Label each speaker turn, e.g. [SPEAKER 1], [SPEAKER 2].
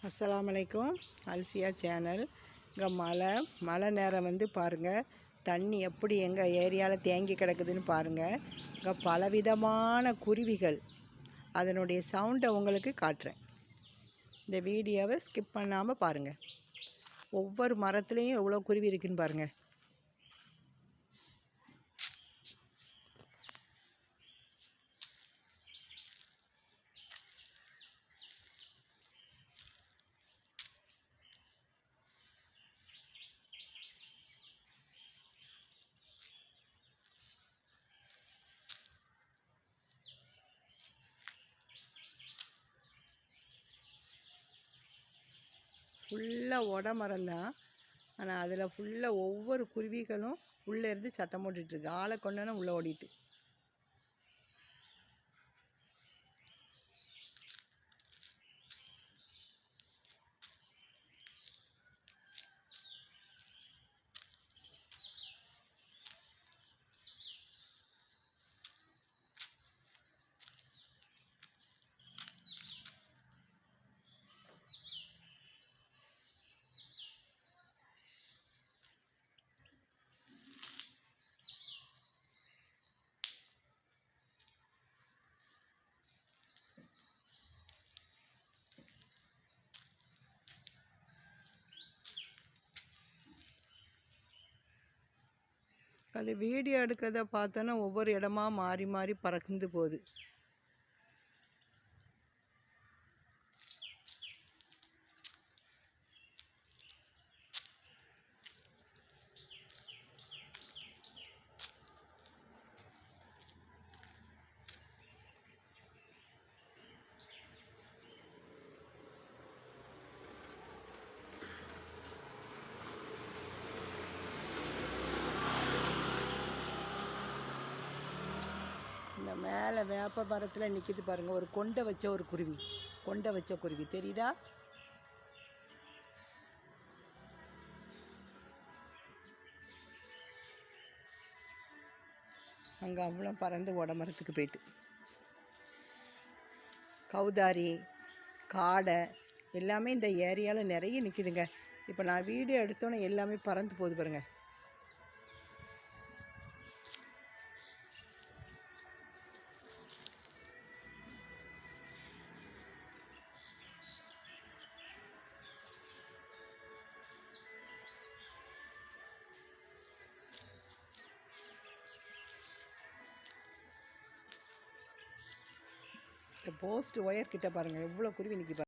[SPEAKER 1] அஸ்ஸலாமலைக்கும். அல்சியா channel. இங்கே மழை நேரம் பாருங்கள், தண்ணி எப்படி எங்கள் ஏரியாவில் தேங்கி கிடக்குதுன்னு பாருங்கள். இங்கே பலவிதமான குருவிகள், அதனுடைய சவுண்டை உங்களுக்கு காட்டுறேன். இந்த வீடியோவை ஸ்கிப் பண்ணாமல் பாருங்கள். ஒவ்வொரு மரத்துலேயும் எவ்வளோ குருவி இருக்குதுன்னு பாருங்கள். ஃபுல்லாக மரம் தான், ஆனால் அதில் ஃபுல்லாக ஒவ்வொரு குருவிகளும் உள்ளே இருந்து சத்தம் போட்டுட்ருக்கு. ஆளை கொண்டோன்னா உள்ளே ஓடிட்டு. அது வீடியோ எடுக்கிறத பார்த்தோன்னா ஒவ்வொரு இடமா மாறி மாறி பறந்து போகுது. இந்த மேலே வேப்ப மரத்தில் நிற்கிது பாருங்கள், ஒரு கொண்டை வச்ச ஒரு குருவி. கொண்டை வச்ச குருவி தெரியுதா? அங்கே அவ்வளோ பறந்து மரத்துக்கு போயிட்டு. கௌதாரி, காடை எல்லாமே இந்த ஏரியாவில் நிறைய நிற்கிதுங்க. இப்போ நான் வீடியோ எடுத்தோன்னே எல்லாமே பறந்து போகுது பாருங்கள். இந்த போஸ்ட் ஒயர் கிட்ட பாருங்கள், எவ்வளோ குருவி நிற்கி பாருங்கள்.